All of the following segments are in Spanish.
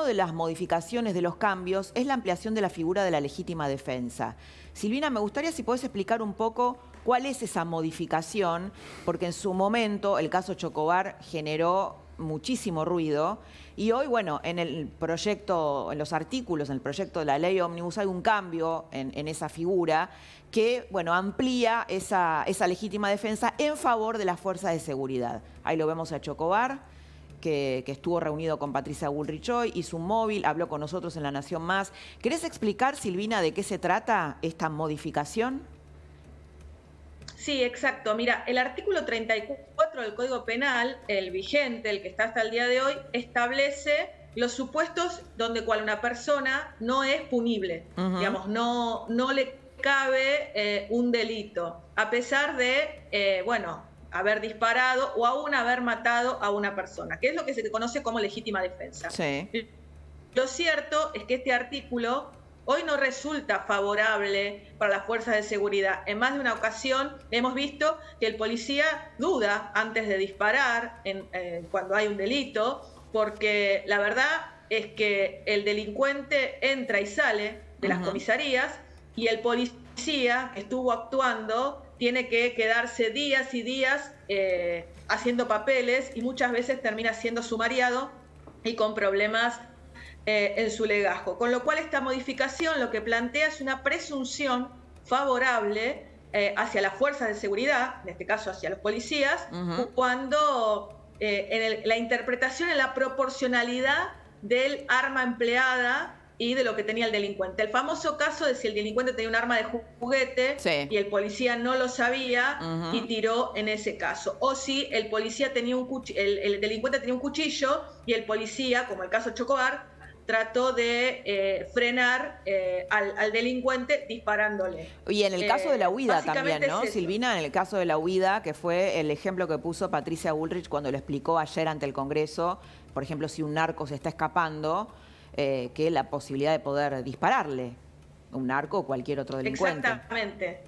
de las modificaciones, de los cambios, es la ampliación de la figura de la legítima defensa. Silvina, me gustaría si podés explicar un poco cuál es esa modificación, porque en su momento el caso Chocobar generó muchísimo ruido y hoy, bueno, en el proyecto, en los artículos, en el proyecto de la ley ómnibus hay un cambio en esa figura que, bueno, amplía esa legítima defensa en favor de las fuerzas de seguridad. Ahí lo vemos a Chocobar, que estuvo reunido con Patricia Bullrich hoy, hizo un móvil, habló con nosotros en La Nación Más. ¿Querés explicar, Silvina, de qué se trata esta modificación? Sí, exacto. Mira, el artículo 34 del Código Penal, el vigente, el que está hasta el día de hoy, establece los supuestos donde cual una persona no es punible, digamos, no le cabe un delito, a pesar de, bueno, haber disparado o aún haber matado a una persona, que es lo que se conoce como legítima defensa. Sí. Lo cierto es que este artículo hoy no resulta favorable para las fuerzas de seguridad. En más de una ocasión hemos visto que el policía duda antes de disparar cuando hay un delito, porque la verdad es que el delincuente entra y sale de las comisarías y el policía que estuvo actuando tiene que quedarse días y días haciendo papeles y muchas veces termina siendo sumariado y con problemas en su legajo. Con lo cual esta modificación lo que plantea es una presunción favorable hacia las fuerzas de seguridad, en este caso hacia los policías, cuando la interpretación en la proporcionalidad del arma empleada y de lo que tenía el delincuente. El famoso caso de si el delincuente tenía un arma de juguete y el policía no lo sabía y tiró en ese caso. O si el policía tenía el delincuente tenía un cuchillo y el policía, como el caso Chocobar, trató de frenar al delincuente disparándole. Y en el caso de la huida también, ¿no, Silvina? En el caso de la huida, que fue el ejemplo que puso Patricia Bullrich cuando lo explicó ayer ante el Congreso, por ejemplo, si un narco se está escapando, que la posibilidad de poder dispararle, un narco o cualquier otro delincuente. Exactamente.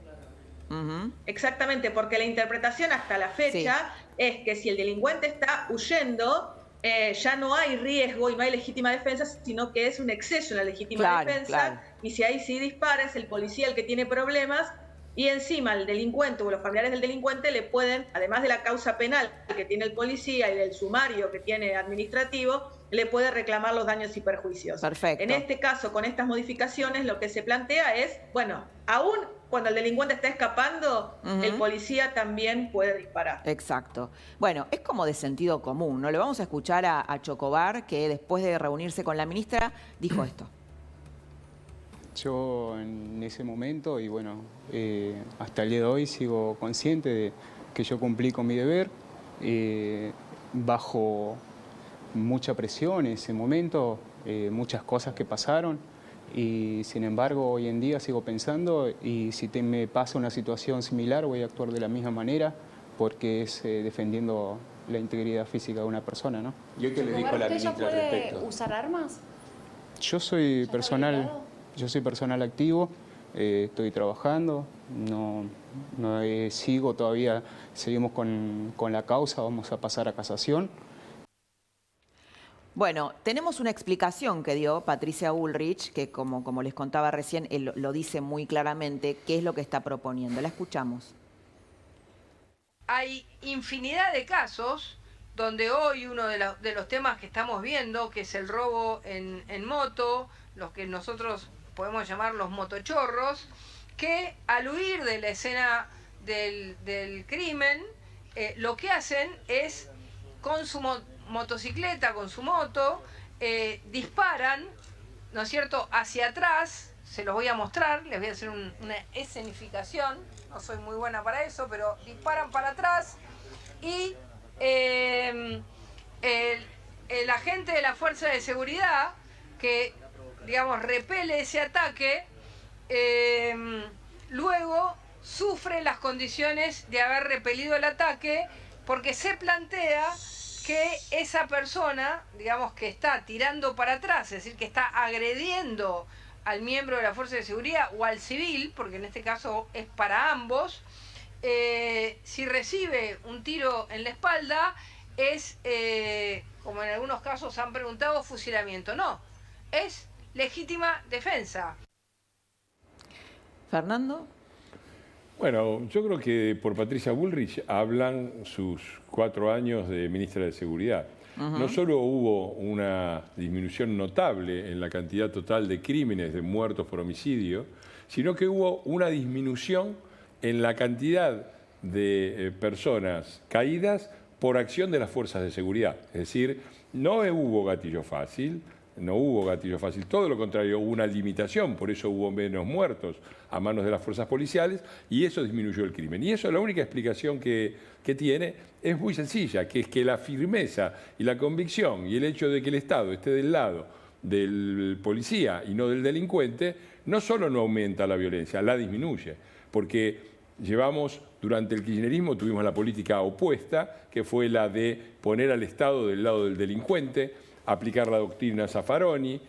Exactamente, porque la interpretación hasta la fecha es que si el delincuente está huyendo, ya no hay riesgo y no hay legítima defensa, sino que es un exceso en la legítima defensa, y si ahí sí dispara es el policía el que tiene problemas, y encima el delincuente o los familiares del delincuente le pueden, además de la causa penal que tiene el policía y del sumario que tiene administrativo, le puede reclamar los daños y perjuicios. Perfecto. En este caso, con estas modificaciones, lo que se plantea es, bueno, aún cuando el delincuente está escapando, el policía también puede disparar. Exacto. Bueno, es como de sentido común, ¿no? Le vamos a escuchar a Chocobar, que después de reunirse con la ministra, dijo esto. Yo en ese momento, y bueno, hasta el día de hoy sigo consciente de que yo cumplí con mi deber, bajo mucha presión en ese momento, muchas cosas que pasaron, y sin embargo hoy en día sigo pensando, y si me pasa una situación similar voy a actuar de la misma manera, porque es defendiendo la integridad física de una persona, ¿no? ¿Y hoy qué le dijo la ministra al respecto? ¿Puede usar armas? Yo soy personal activo, estoy trabajando, sigo todavía, seguimos con la causa, vamos a pasar a casación. Bueno, tenemos una explicación que dio Patricia Bullrich, que como les contaba recién, él lo dice muy claramente, qué es lo que está proponiendo. La escuchamos. Hay infinidad de casos donde hoy uno de los temas que estamos viendo, que es el robo en moto, los que nosotros podemos llamar los motochorros, que al huir de la escena del crimen, lo que hacen es, con su motocicleta, con su moto, disparan, ¿no es cierto?, hacia atrás. Se los voy a mostrar, les voy a hacer una escenificación, no soy muy buena para eso, pero disparan para atrás y el agente de la fuerza de seguridad que, digamos, repele ese ataque, luego sufre las condiciones de haber repelido el ataque, porque se plantea que esa persona, digamos, que está tirando para atrás, es decir, que está agrediendo al miembro de la fuerza de seguridad o al civil, porque en este caso es para ambos, si recibe un tiro en la espalda, es como en algunos casos han preguntado, fusilamiento. No, es legítima defensa. Fernando. Bueno, yo creo que por Patricia Bullrich hablan sus 4 años de ministra de Seguridad. No solo hubo una disminución notable en la cantidad total de crímenes, de muertos por homicidio, sino que hubo una disminución en la cantidad de personas caídas por acción de las fuerzas de seguridad. Es decir, no hubo gatillo fácil, todo lo contrario, hubo una limitación, por eso hubo menos muertos a manos de las fuerzas policiales y eso disminuyó el crimen. Y eso, la única explicación que tiene es muy sencilla, que es que la firmeza y la convicción y el hecho de que el Estado esté del lado del policía y no del delincuente, no solo no aumenta la violencia, la disminuye, porque durante el kirchnerismo tuvimos la política opuesta, que fue la de poner al Estado del lado del delincuente, aplicar la doctrina Zaffaroni,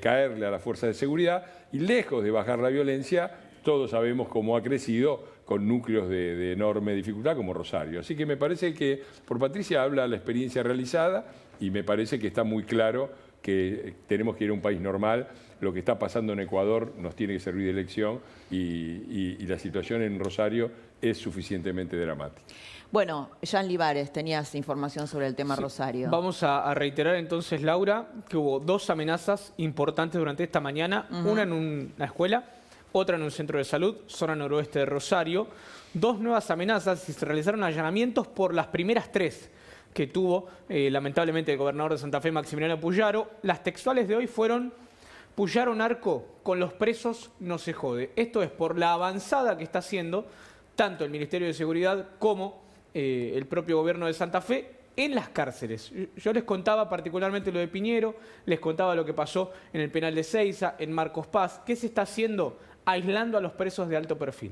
caerle a la fuerza de seguridad, y lejos de bajar la violencia, todos sabemos cómo ha crecido con núcleos de enorme dificultad como Rosario. Así que me parece que por Patricia habla la experiencia realizada y me parece que está muy claro que tenemos que ir a un país normal. Lo que está pasando en Ecuador nos tiene que servir de lección y la situación en Rosario es suficientemente dramática. Bueno, Jean Libares, tenías información sobre el tema Rosario. Vamos a reiterar entonces, Laura, que hubo 2 amenazas importantes durante esta mañana, una en una escuela, otra en un centro de salud, zona noroeste de Rosario. 2 nuevas amenazas y se realizaron allanamientos por las primeras 3 que tuvo lamentablemente el gobernador de Santa Fe, Maximiliano Puyaro. Las textuales de hoy fueron: Puyaro narco, con los presos no se jode. Esto es por la avanzada que está haciendo tanto el Ministerio de Seguridad como el propio gobierno de Santa Fe en las cárceles. Yo les contaba particularmente lo de Piñero, les contaba lo que pasó en el penal de Seiza, en Marcos Paz. ¿Qué se está haciendo? Aislando a los presos de alto perfil.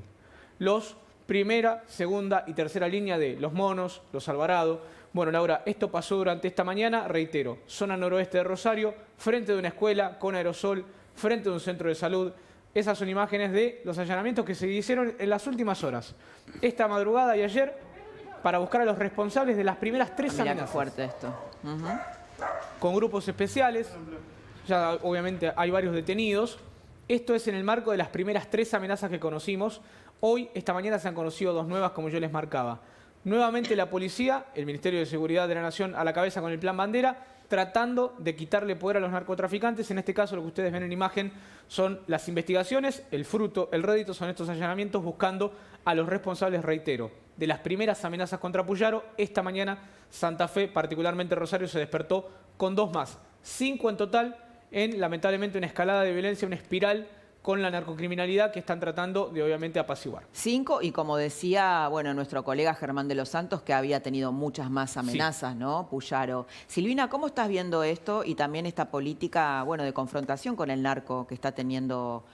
Los primera, segunda y tercera línea de Los Monos, Los Alvarado. Bueno, Laura, esto pasó durante esta mañana, reitero, zona noroeste de Rosario, frente de una escuela con aerosol, frente de un centro de salud. Esas son imágenes de los allanamientos que se hicieron en las últimas horas. Esta madrugada y ayer, para buscar a los responsables de las primeras 3 amenazas. Qué fuerte esto. Con grupos especiales, ya obviamente hay varios detenidos. Esto es en el marco de las primeras 3 amenazas que conocimos. Hoy, esta mañana, se han conocido 2 nuevas, como yo les marcaba. Nuevamente la policía, el Ministerio de Seguridad de la Nación a la cabeza con el Plan Bandera, tratando de quitarle poder a los narcotraficantes. En este caso, lo que ustedes ven en imagen son las investigaciones, el fruto, el rédito son estos allanamientos buscando a los responsables, reitero, de las primeras amenazas contra Puyaro. Esta mañana Santa Fe, particularmente Rosario, se despertó con 2 más. 5 en total en, lamentablemente, una escalada de violencia, una espiral con la narcocriminalidad que están tratando de, obviamente, apaciguar. 5, y como decía, bueno, nuestro colega Germán de los Santos, que había tenido muchas más amenazas, sí, ¿no? Puyaro. Silvina, ¿cómo estás viendo esto y también esta política, bueno, de confrontación con el narco que está teniendo,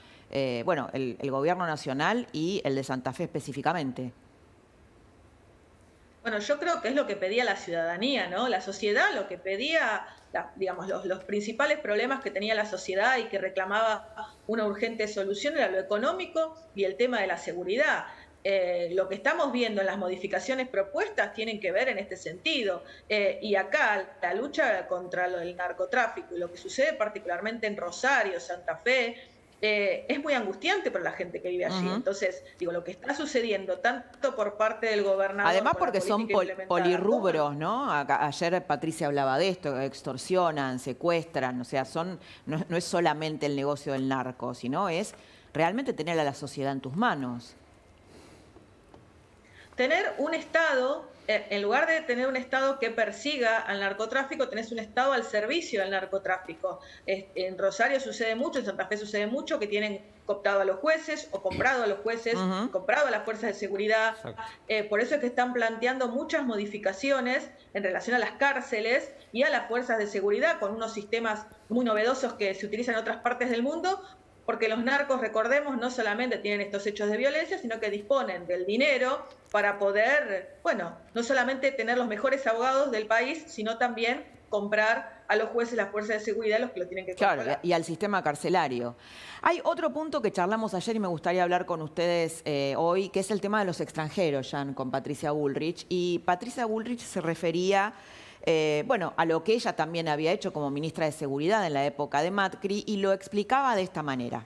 bueno, el gobierno nacional y el de Santa Fe específicamente? Bueno, yo creo que es lo que pedía la ciudadanía, ¿no? La sociedad lo que pedía, digamos, los principales problemas que tenía la sociedad y que reclamaba una urgente solución era lo económico y el tema de la seguridad. Lo que estamos viendo en las modificaciones propuestas tienen que ver en este sentido. Y acá la lucha contra el narcotráfico y lo que sucede particularmente en Rosario, Santa Fe, es muy angustiante para la gente que vive allí. Entonces, digo, lo que está sucediendo tanto por parte del gobernador... Además porque son polirrubros, ¿no? Ayer Patricia hablaba de esto, extorsionan, secuestran, o sea, no es solamente el negocio del narco, sino es realmente tener a la sociedad en tus manos. Tener un Estado... En lugar de tener un Estado que persiga al narcotráfico, tenés un Estado al servicio del narcotráfico. En Rosario sucede mucho, en Santa Fe sucede mucho, que tienen cooptado a los jueces o comprado a los jueces, comprado a las fuerzas de seguridad. Por eso es que están planteando muchas modificaciones en relación a las cárceles y a las fuerzas de seguridad, con unos sistemas muy novedosos que se utilizan en otras partes del mundo, porque los narcos, recordemos, no solamente tienen estos hechos de violencia, sino que disponen del dinero para poder, bueno, no solamente tener los mejores abogados del país, sino también comprar a los jueces, las fuerzas de seguridad, los que lo tienen que comprar. Claro, y al sistema carcelario. Hay otro punto que charlamos ayer y me gustaría hablar con ustedes hoy, que es el tema de los extranjeros, Jan, con Patricia Bullrich. Y Patricia Bullrich se refería bueno, a lo que ella también había hecho como ministra de Seguridad en la época de Macri, y lo explicaba de esta manera.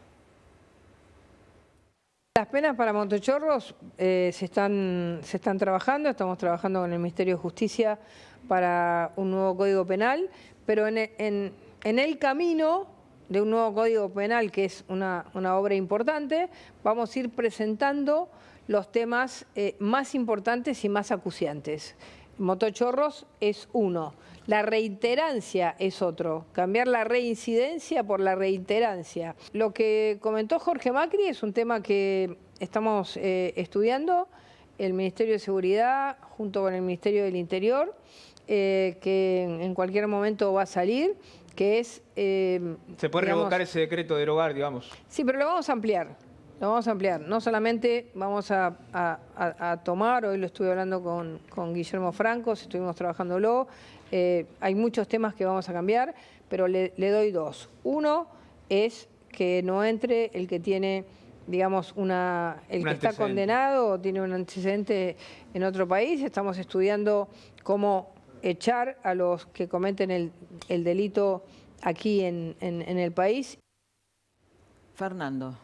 Las penas para motochorros se están trabajando, estamos trabajando con el Ministerio de Justicia para un nuevo Código Penal, pero en el camino de un nuevo Código Penal, que es una obra importante, vamos a ir presentando los temas más importantes y más acuciantes. Motochorros es uno, la reiterancia es otro, cambiar la reincidencia por la reiterancia. Lo que comentó Jorge Macri es un tema que estamos estudiando, el Ministerio de Seguridad junto con el Ministerio del Interior, que en cualquier momento va a salir, que es... Se puede revocar ese decreto de derogar, digamos. Sí, pero lo vamos a ampliar. Lo vamos a ampliar. No solamente vamos a tomar, hoy lo estuve hablando con Guillermo Francos, estuvimos trabajándolo, hay muchos temas que vamos a cambiar, pero le doy dos. Uno es que no entre el que tiene, digamos, el que está condenado o tiene un antecedente en otro país. Estamos estudiando cómo echar a los que cometen el delito aquí en el país. Fernando,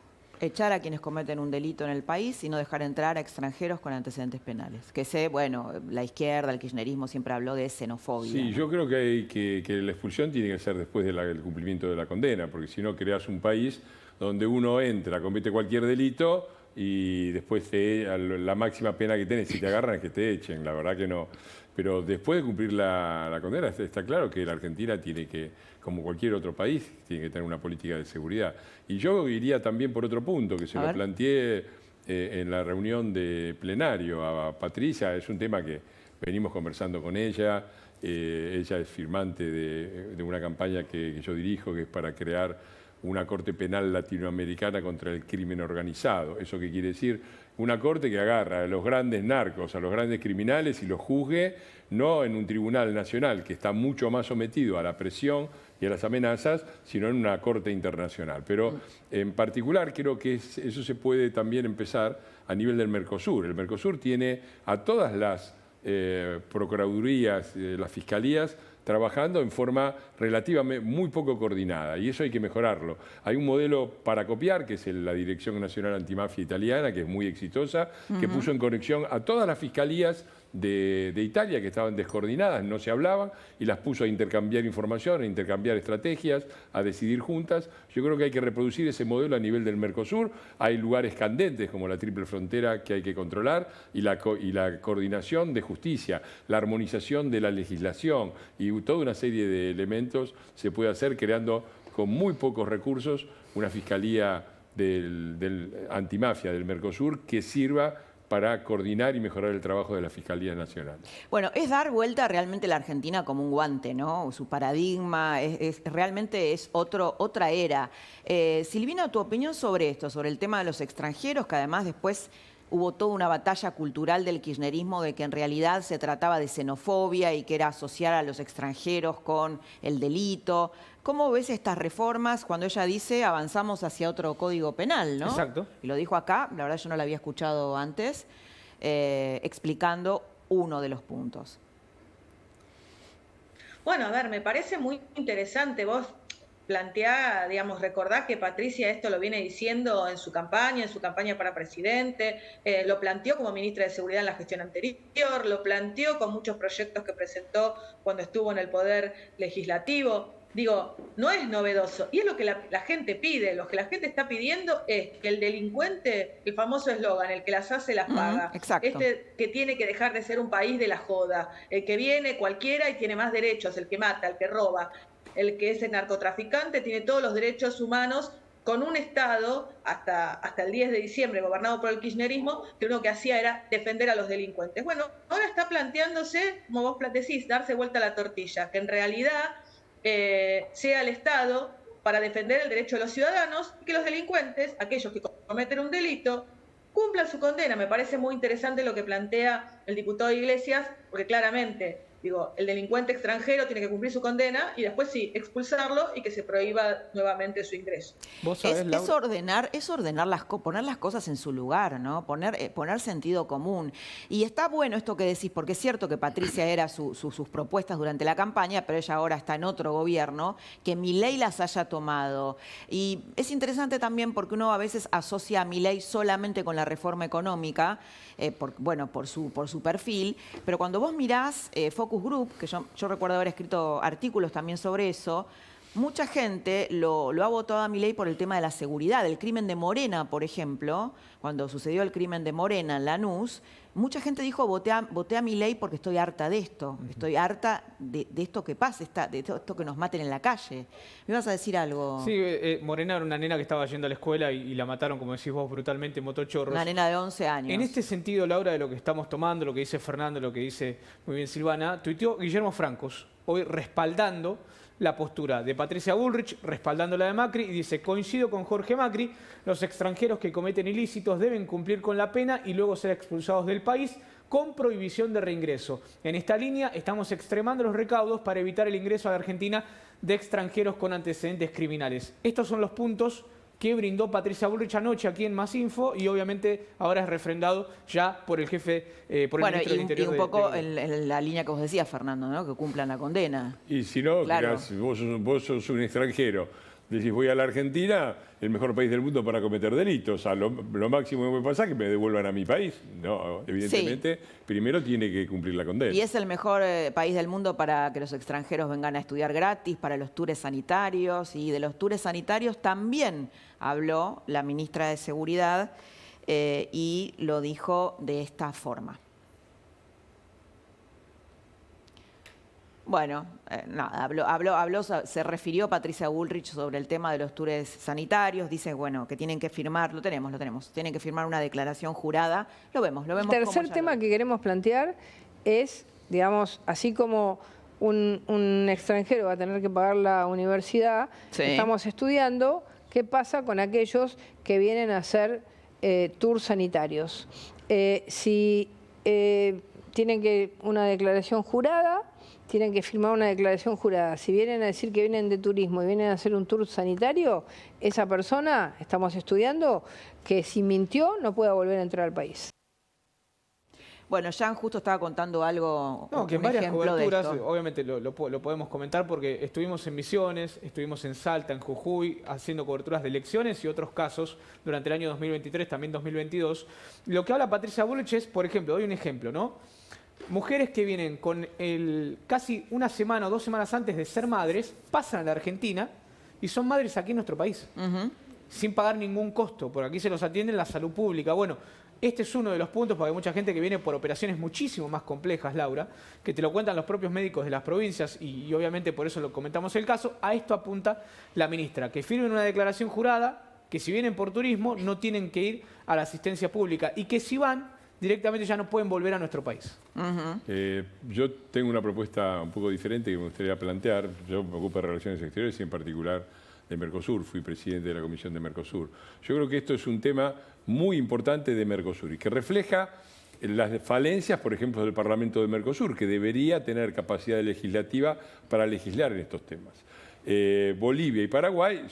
echar a quienes cometen un delito en el país y no dejar entrar a extranjeros con antecedentes penales. Que sé, bueno, la izquierda, el kirchnerismo siempre habló de xenofobia. Sí, ¿no? yo creo que la expulsión tiene que ser después del cumplimiento de la condena, porque si no creas un país donde uno entra, comete cualquier delito y después la máxima pena que tenés, si te agarran, es que te echen. La verdad que no. Pero después de cumplir la condena, está claro que la Argentina tiene que, como cualquier otro país, tiene que tener una política de seguridad. Y yo iría también por otro punto, que se lo planteé en la reunión de plenario a Patricia. Es un tema que venimos conversando con ella. Ella es firmante de una campaña que yo dirijo, que es para crear una corte penal latinoamericana contra el crimen organizado. ¿Eso qué quiere decir? Una corte que agarra a los grandes narcos, a los grandes criminales y los juzgue, no en un tribunal nacional que está mucho más sometido a la presión y a las amenazas, sino en una corte internacional. Pero en particular creo que eso se puede también empezar a nivel del Mercosur. El Mercosur tiene a todas las procuradurías, las fiscalías, trabajando en forma relativamente muy poco coordinada, y eso hay que mejorarlo. Hay un modelo para copiar, que es la Dirección Nacional Antimafia Italiana, que es muy exitosa, que puso en conexión a todas las fiscalías de Italia, que estaban descoordinadas, no se hablaban, y las puso a intercambiar información, a intercambiar estrategias, a decidir juntas. Yo creo que hay que reproducir ese modelo a nivel del Mercosur. Hay lugares candentes como la triple frontera que hay que controlar, y la coordinación de justicia, la armonización de la legislación y toda una serie de elementos se puede hacer creando con muy pocos recursos una fiscalía del antimafia del Mercosur que sirva para coordinar y mejorar el trabajo de la Fiscalía Nacional. Bueno, es dar vuelta realmente la Argentina como un guante, ¿no? Su paradigma realmente es otra era. Silvina, tu opinión sobre esto, sobre el tema de los extranjeros, que además después hubo toda una batalla cultural del kirchnerismo de que en realidad se trataba de xenofobia y que era asociar a los extranjeros con el delito. ¿Cómo ves estas reformas cuando ella dice avanzamos hacia otro código penal, ¿no? Exacto. Y lo dijo acá, la verdad yo no la había escuchado antes, explicando uno de los puntos. Bueno, a ver, me parece muy interesante. Vos planteá, digamos, recordá que Patricia esto lo viene diciendo en su campaña para presidente, lo planteó como ministra de Seguridad en la gestión anterior, lo planteó con muchos proyectos que presentó cuando estuvo en el Poder Legislativo. Digo, no es novedoso, y es lo que la gente pide. Lo que la gente está pidiendo es que el delincuente, el famoso eslogan, el que las hace las paga, exacto. Que tiene que dejar de ser un país de la joda, el que viene cualquiera y tiene más derechos, el que mata, el que roba, el que es el narcotraficante, tiene todos los derechos humanos, con un Estado, hasta el 10 de diciembre, gobernado por el kirchnerismo, que lo que hacía era defender a los delincuentes. Bueno, ahora está planteándose, como vos decís, darse vuelta a la tortilla, que en realidad sea el Estado para defender el derecho de los ciudadanos y que los delincuentes, aquellos que cometen un delito, cumplan su condena. Me parece muy interesante lo que plantea el diputado Iglesias, porque claramente Digo, el delincuente extranjero tiene que cumplir su condena y después sí, expulsarlo y que se prohíba nuevamente su ingreso. ¿Vos sabés, Es ordenar poner las cosas en su lugar, ¿no? Poner sentido común. Y está bueno esto que decís, porque es cierto que Patricia era sus propuestas durante la campaña, pero ella ahora está en otro gobierno, que Milei las haya tomado. Y es interesante también porque uno a veces asocia a Milei solamente con la reforma económica, por su perfil, pero cuando vos mirás Focus Group, que yo recuerdo haber escrito artículos también sobre eso, mucha gente lo ha votado a Milei por el tema de la seguridad. El crimen de Morena, por ejemplo, cuando sucedió el crimen de Morena en Lanús, mucha gente dijo, voté a Milei porque estoy harta de esto. Estoy harta de esto que pasa, de esto que nos maten en la calle. ¿Me ibas a decir algo? Sí, Morena era una nena que estaba yendo a la escuela y la mataron, como decís vos, brutalmente en motochorros. Una nena de 11 años. En este sentido, Laura, de lo que estamos tomando, lo que dice Fernando, lo que dice muy bien Silvana, tuiteó Guillermo Francos, hoy respaldando la postura de Patricia Bullrich, respaldando la de Macri, y dice, coincido con Jorge Macri, los extranjeros que cometen ilícitos deben cumplir con la pena y luego ser expulsados del país con prohibición de reingreso. En esta línea estamos extremando los recaudos para evitar el ingreso a la Argentina de extranjeros con antecedentes criminales. Estos son los puntos que brindó Patricia Bullrich anoche aquí en Más Info y obviamente ahora es refrendado ya por el jefe, por el ministro del Interior. Y un poco en la línea que vos decías, Fernando, ¿no? Que cumplan la condena. Y si no, claro. Vos sos un extranjero, decís voy a la Argentina, el mejor país del mundo para cometer delitos. Lo máximo que me pasa es que me devuelvan a mi país. No, evidentemente, primero tiene que cumplir la condena. Y es el mejor país del mundo para que los extranjeros vengan a estudiar gratis, para los tours sanitarios. Y de los tours sanitarios también habló la ministra de Seguridad y lo dijo de esta forma. Bueno, nada, se refirió Patricia Bullrich sobre el tema de los tours sanitarios, dice, bueno, que tienen que firmar, lo tenemos, tienen que firmar una declaración jurada, lo vemos. El tercer tema que queremos plantear es, digamos, así como un extranjero va a tener que pagar la universidad, sí, estamos estudiando qué pasa con aquellos que vienen a hacer tours sanitarios. Si tienen una declaración jurada, tienen que firmar una declaración jurada. Si vienen a decir que vienen de turismo y vienen a hacer un tour sanitario, esa persona, estamos estudiando, que si mintió no pueda volver a entrar al país. Bueno, Jan justo estaba contando algo, no, que en varias coberturas, de esto. obviamente lo podemos comentar porque estuvimos en Misiones, estuvimos en Salta, en Jujuy, haciendo coberturas de elecciones y otros casos durante el año 2023, también 2022. Lo que habla Patricia Bullrich es, por ejemplo, doy un ejemplo, ¿no? Mujeres que vienen con casi una semana o 2 semanas antes de ser madres, pasan a la Argentina y son madres aquí en nuestro país, sin pagar ningún costo, porque aquí se los atiende en la salud pública. Bueno, este es uno de los puntos, porque hay mucha gente que viene por operaciones muchísimo más complejas, Laura, que te lo cuentan los propios médicos de las provincias y obviamente por eso lo comentamos el caso. A esto apunta la ministra, que firmen una declaración jurada, que si vienen por turismo no tienen que ir a la asistencia pública y que si van directamente ya no pueden volver a nuestro país. Yo tengo una propuesta un poco diferente que me gustaría plantear. Yo me ocupo de Relaciones Exteriores y en particular de Mercosur. Fui presidente de la Comisión de Mercosur. Yo creo que esto es un tema muy importante de Mercosur y que refleja las falencias, por ejemplo, del Parlamento de Mercosur, que debería tener capacidad legislativa para legislar en estos temas. Bolivia y Paraguay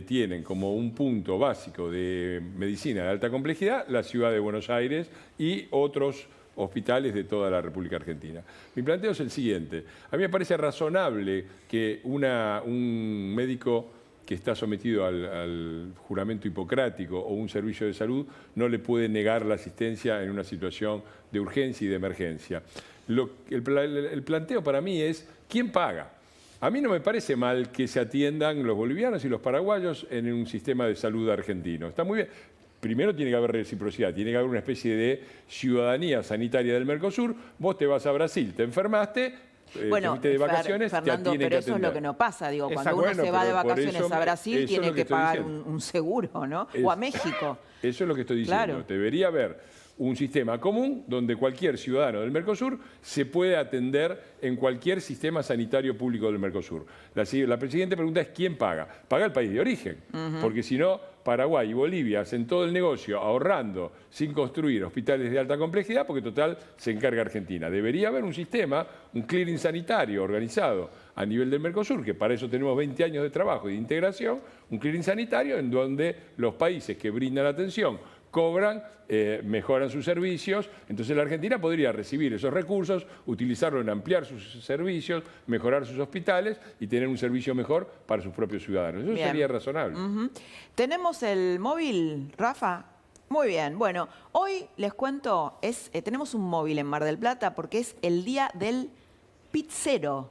tienen como un punto básico de medicina de alta complejidad la ciudad de Buenos Aires y otros hospitales de toda la República Argentina. Mi planteo es el siguiente. A mí me parece razonable que un médico que está sometido al juramento hipocrático o un servicio de salud no le puede negar la asistencia en una situación de urgencia y de emergencia. El planteo para mí es, ¿quién paga? A mí no me parece mal que se atiendan los bolivianos y los paraguayos en un sistema de salud argentino. Está muy bien. Primero tiene que haber reciprocidad, tiene que haber una especie de ciudadanía sanitaria del Mercosur. Vos te vas a Brasil, te enfermaste, bueno, te fuiste de vacaciones, Fernando, te pero eso es lo que no pasa. Digo, cuando uno se va de vacaciones a Brasil tiene que pagar un seguro, ¿no? O a México. Eso es lo que estoy diciendo. Claro. Debería haber un sistema común donde cualquier ciudadano del Mercosur se puede atender en cualquier sistema sanitario público del Mercosur. La siguiente pregunta es ¿quién paga? Paga el país de origen, porque si no, Paraguay y Bolivia hacen todo el negocio ahorrando sin construir hospitales de alta complejidad, porque total se encarga Argentina. Debería haber un sistema, un clearing sanitario organizado a nivel del Mercosur, que para eso tenemos 20 años de trabajo y de integración, un clearing sanitario en donde los países que brindan atención cobran, mejoran sus servicios, entonces la Argentina podría recibir esos recursos, utilizarlo en ampliar sus servicios, mejorar sus hospitales y tener un servicio mejor para sus propios ciudadanos. Eso Bien. sería razonable. ¿Tenemos el móvil, Rafa? Muy bien. Bueno, hoy les cuento, tenemos un móvil en Mar del Plata porque es el día del pizzero.